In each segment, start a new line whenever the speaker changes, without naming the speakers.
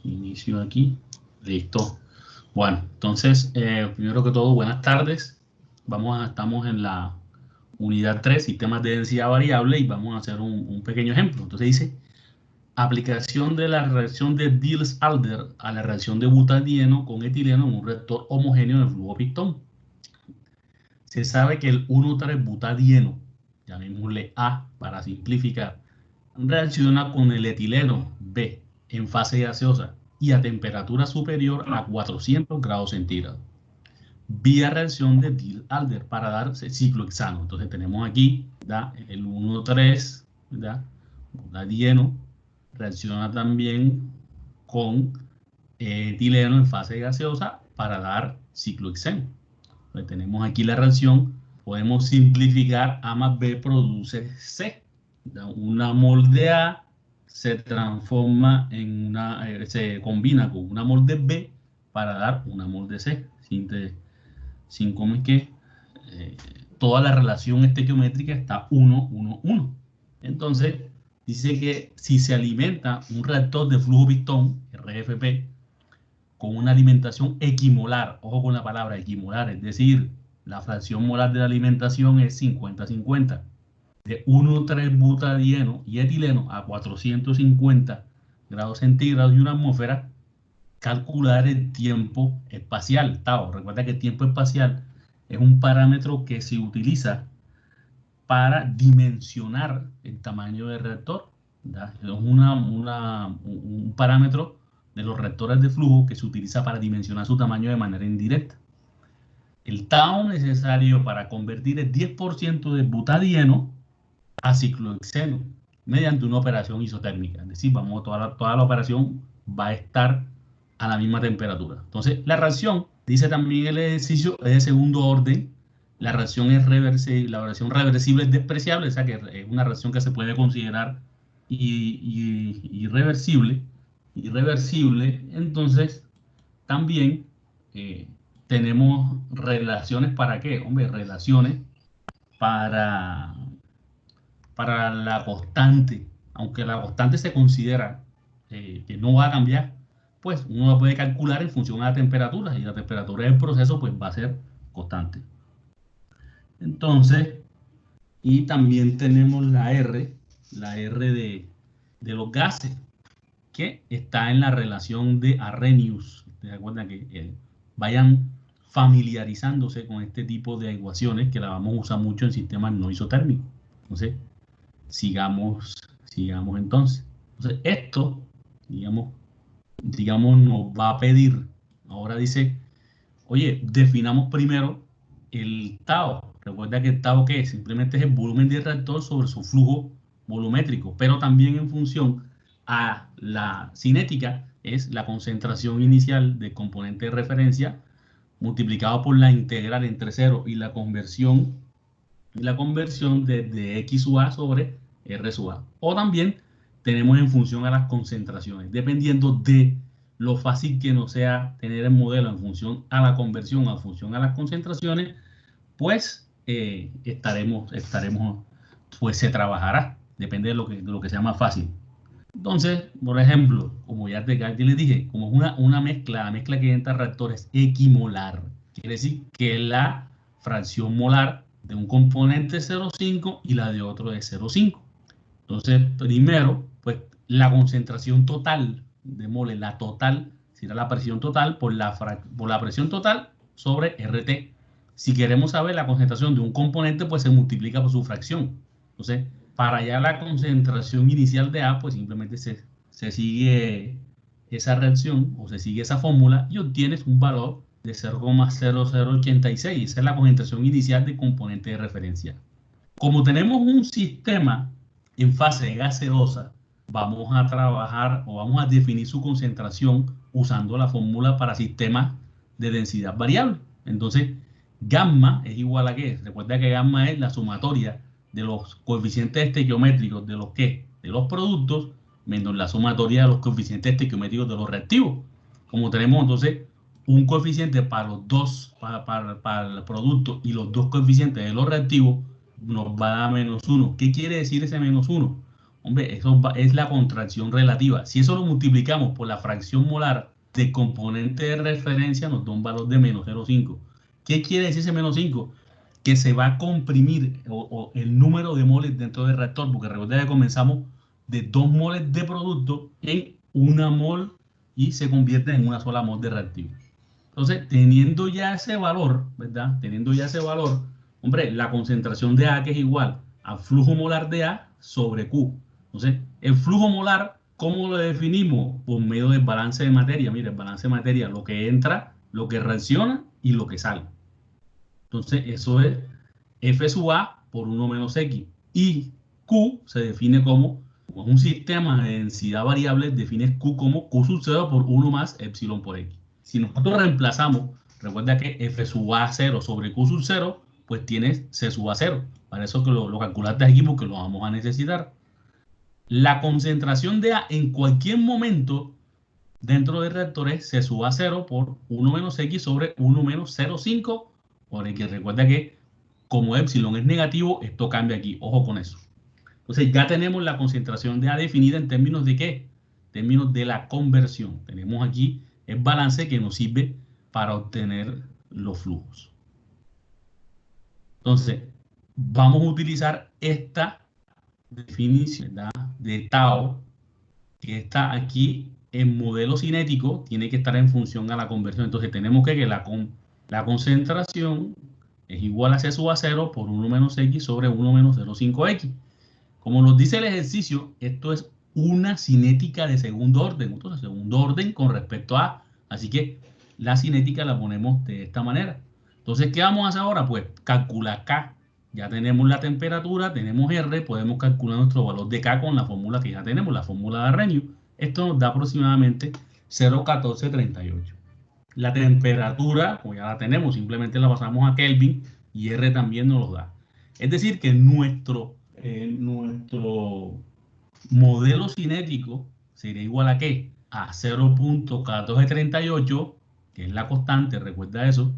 Inicio aquí. Listo. Bueno, entonces, primero que todo, buenas tardes. Estamos en la unidad 3, sistemas de densidad variable, y vamos a hacer un pequeño ejemplo. Entonces dice, aplicación de la reacción de Diels-Alder a la reacción de butadieno con etileno en un reactor homogéneo de flujo pistón. Se sabe que el 1,3-butadieno, llamémosle A para simplificar, reacciona con el etileno B en fase gaseosa y a temperatura superior a 400 grados centígrados, vía reacción de Diels-Alder para dar ciclo hexano. Entonces tenemos aquí, ¿verdad?, el 1,3, ¿verdad?, butadieno, reacciona también con etileno en fase gaseosa para dar ciclo hexano. Entonces tenemos aquí la reacción, podemos simplificar A más B produce C. Una mol de A se transforma en se combina con una mol de B para dar una mol de C. Sin como es que toda la relación estequiométrica está 1, 1, 1. Entonces, dice que si se alimenta un reactor de flujo pistón, RFP, con una alimentación equimolar, ojo con la palabra equimolar, es decir, la fracción molar de la alimentación es 50-50, de 1,3-butadieno y etileno a 450 grados centígrados y una atmósfera, calcular el tiempo espacial, Tao. Recuerda que el tiempo espacial es un parámetro que se utiliza para dimensionar el tamaño del reactor. ¿Ya? Es un parámetro de los reactores de flujo que se utiliza para dimensionar su tamaño de manera indirecta. El tau necesario para convertir el 10% de butadieno a ciclohexeno mediante una operación isotérmica. Es decir, toda la operación va a estar a la misma temperatura. Entonces, la reacción, dice también el ejercicio, es de segundo orden. La reacción es reversible, la reacción reversible es despreciable, o sea que es una reacción que se puede considerar irreversible. Entonces, también tenemos relaciones para qué, hombre, relaciones para la constante, aunque la constante se considera que no va a cambiar, pues uno la puede calcular en función a la temperatura, y la temperatura del proceso pues va a ser constante. Entonces, y también tenemos la R de los gases, que está en la relación de Arrhenius. ¿Se acuerdan que vayan familiarizándose con este tipo de ecuaciones que la vamos a usar mucho en sistemas no isotérmicos? Entonces, sigamos entonces. Entonces, esto, digamos, nos va a pedir, ahora dice, oye, definamos primero el tau. Recuerda que el tau, ¿qué es? Simplemente es el volumen del reactor sobre su flujo volumétrico, pero también en función a la cinética es la concentración inicial del componente de referencia multiplicado por la integral entre 0 y la conversión de X sub A sobre R sub A. O también tenemos en función a las concentraciones, dependiendo de lo fácil que nos sea tener el modelo en función a la conversión, en función a las concentraciones, pues pues se trabajará, depende de lo que sea más fácil. Entonces, por ejemplo, como ya les dije, como es una mezcla, la mezcla que entra reactores equimolar, quiere decir que la fracción molar de un componente es 0,5 y la de otro es 0,5. Entonces, primero, pues la concentración total de moles, la total, será la presión total por la presión total sobre RT. Si queremos saber la concentración de un componente, pues se multiplica por su fracción. Entonces, para hallar la concentración inicial de A, pues simplemente se sigue esa reacción o se sigue esa fórmula y obtienes un valor de 0,0086. Esa es la concentración inicial del componente de referencia. Como tenemos un sistema en fase gaseosa, vamos a trabajar o vamos a definir su concentración usando la fórmula para sistemas de densidad variable. Entonces, gamma es igual a ¿qué? Recuerda que gamma es la sumatoria de los coeficientes estequiométricos de los productos menos la sumatoria de los coeficientes estequiométricos de los reactivos. Como tenemos entonces un coeficiente para los dos, para el producto, y los dos coeficientes de los reactivos, nos va a dar -1. ¿Qué quiere decir ese -1? Hombre, es la contracción relativa. Si eso lo multiplicamos por la fracción molar de componente de referencia, nos da un valor de menos 0,5. ¿Qué quiere decir ese menos 5? Que se va a comprimir o el número de moles dentro del reactor, porque recuerda que comenzamos de 2 moles de producto en 1 mol y se convierte en una sola mol de reactivo. Entonces, teniendo ya ese valor, ¿verdad? Teniendo ya ese valor, hombre, la concentración de A, que es igual a flujo molar de A sobre Q. Entonces, el flujo molar, ¿cómo lo definimos? Por medio del balance de materia. Mira, el balance de materia, lo que entra, lo que reacciona y lo que sale. Entonces, eso es F sub A por 1 menos X. Y Q se define como un sistema de densidad variable, define Q como Q sub 0 por 1 más epsilon por X. Si nosotros reemplazamos, recuerda que F sub A 0 sobre Q sub 0, pues tienes C sub A 0. Para eso que lo calculaste aquí porque lo vamos a necesitar. La concentración de A en cualquier momento dentro del reactor es C sub A 0 por 1 menos X sobre 1 menos 0,5 por X. Recuerda que como epsilon es negativo, esto cambia aquí. Ojo con eso. Entonces ya tenemos la concentración de A definida en términos de ¿qué? En términos de la conversión. Tenemos aquí el balance que nos sirve para obtener los flujos. Entonces, vamos a utilizar esta definición, ¿verdad?, de tau, que está aquí en modelo cinético, tiene que estar en función a la conversión. Entonces tenemos que la concentración es igual a C sub A 0 por 1 menos X sobre 1 menos 0,5X. Como nos dice el ejercicio, esto es una cinética de segundo orden. Entonces, segundo orden con respecto a A. Así que la cinética la ponemos de esta manera. Entonces, ¿qué vamos a hacer ahora? Pues calcular K. Ya tenemos la temperatura, tenemos R, podemos calcular nuestro valor de K con la fórmula que ya tenemos, la fórmula de Arrhenius. Esto nos da aproximadamente 0,1438. La temperatura, como ya la tenemos, simplemente la pasamos a Kelvin y R también nos lo da. Es decir, que nuestro modelo cinético sería igual a ¿qué? A 0,1438, que es la constante, recuerda eso,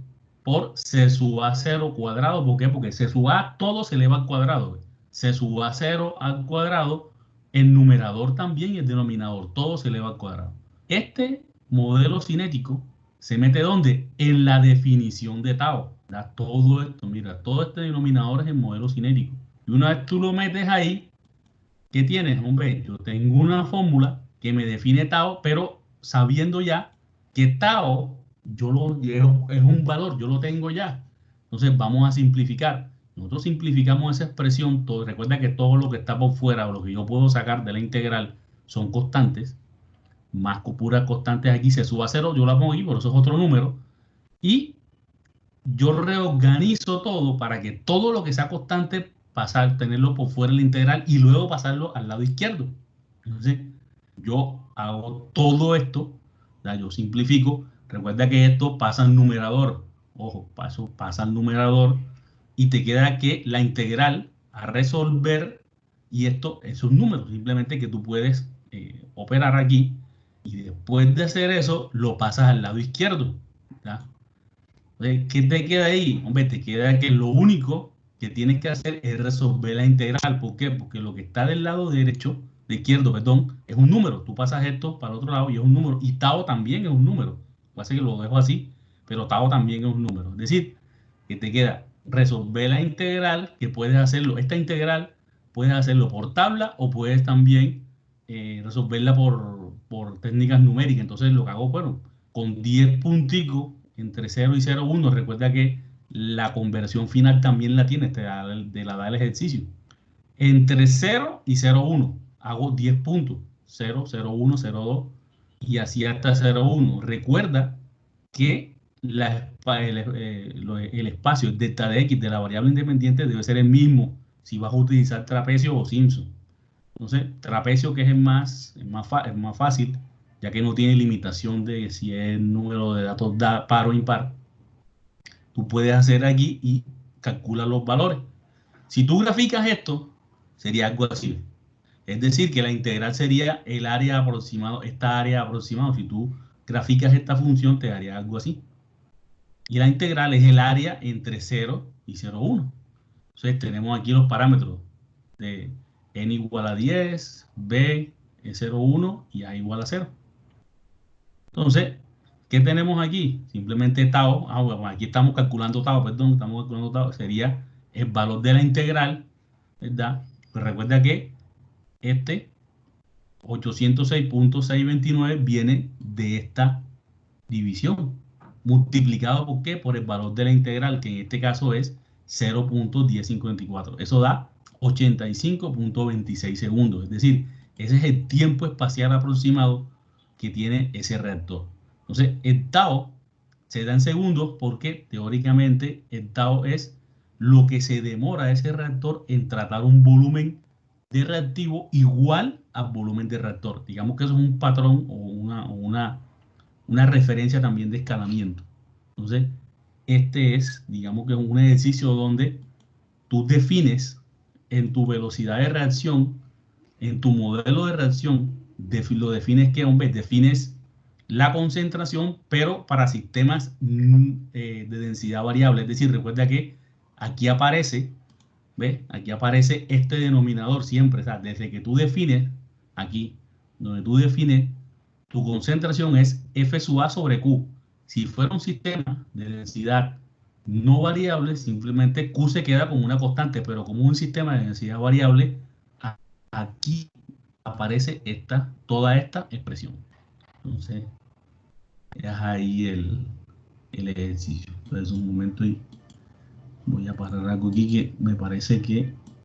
por C sub A 0 cuadrado. ¿Por qué? Porque C sub A todo se eleva al cuadrado. C sub A 0 al cuadrado, el numerador también y el denominador, todo se eleva al cuadrado. Este modelo cinético se mete ¿dónde? En la definición de tau. Da todo esto, mira, todo este denominador es el modelo cinético. Y una vez tú lo metes ahí, ¿qué tienes? Hombre, yo tengo una fórmula que me define tau, pero sabiendo ya que tau es un valor, yo lo tengo ya. Entonces vamos a simplificar. Nosotros simplificamos esa expresión. Recuerda que todo lo que está por fuera o lo que yo puedo sacar de la integral son constantes. Más puras constantes aquí se suba a 0, yo la pongo aquí, por eso es otro número. Y yo reorganizo todo para que todo lo que sea constante tenerlo por fuera de la integral y luego pasarlo al lado izquierdo. Entonces, yo hago todo esto, yo simplifico. Recuerda que esto pasa al numerador. Ojo, pasa al numerador y te queda que la integral a resolver, y esto es un número, simplemente que tú puedes operar aquí y después de hacer eso lo pasas al lado izquierdo. ¿Ya? ¿Qué te queda ahí? Hombre, te queda que lo único que tienes que hacer es resolver la integral. ¿Por qué? Porque lo que está del lado derecho, de izquierdo, perdón, es un número. Tú pasas esto para el otro lado y es un número. Y tau también es un número. Así que lo dejo así, pero tau también es un número. Es decir, que te queda resolver la integral, que puedes hacerlo, esta integral puedes hacerlo por tabla o puedes también resolverla por técnicas numéricas. Entonces lo que hago, bueno, con 10 punticos entre 0 y 0,1, recuerda que la conversión final también la tienes, de la da el ejercicio. Entre 0 y 0,1 hago 10 puntos, 0, 0,1, 0,2 y así hasta 0,1. Recuerda que el espacio delta de x de la variable independiente debe ser el mismo si vas a utilizar trapecio o Simpson. Entonces, trapecio, que es el más fácil, ya que no tiene limitación de si es el número de datos par o impar. Tú puedes hacer aquí y calcular los valores. Si tú graficas esto, sería algo así. Es decir, que la integral sería el área aproximado, esta área aproximada. Si tú graficas esta función, te daría algo así. Y la integral es el área entre 0 y 0,1. Entonces tenemos aquí los parámetros de n igual a 10, b es 0,1 y a igual a 0. Entonces, ¿qué tenemos aquí? Simplemente tau, bueno, aquí estamos calculando tau, perdón, estamos calculando tau, sería el valor de la integral, ¿verdad? Pues recuerda que este 806.629 viene de esta división, multiplicado ¿por qué? Por el valor de la integral, que en este caso es 0.1054. Eso da 85.26 segundos. Es decir, ese es el tiempo espacial aproximado que tiene ese reactor. Entonces, el tau se da en segundos porque teóricamente el tau es lo que se demora ese reactor en tratar un volumen de reactivo igual al volumen de reactor. Digamos que eso es un patrón o una referencia también de escalamiento. Entonces, este es, digamos que es un ejercicio donde tú defines en tu velocidad de reacción, en tu modelo de reacción, lo defines que, hombre, defines la concentración, pero para sistemas de densidad variable. Es decir, recuerda que aquí aparece, ¿ves? Aquí aparece este denominador siempre. O sea, desde que tú defines, aquí, donde tú defines, tu concentración es F sub A sobre Q. Si fuera un sistema de densidad no variable, simplemente Q se queda como una constante, pero como un sistema de densidad variable, aquí aparece toda esta expresión. Entonces, es ahí el ejercicio. Entonces, un momento y voy a parar algo aquí que me parece que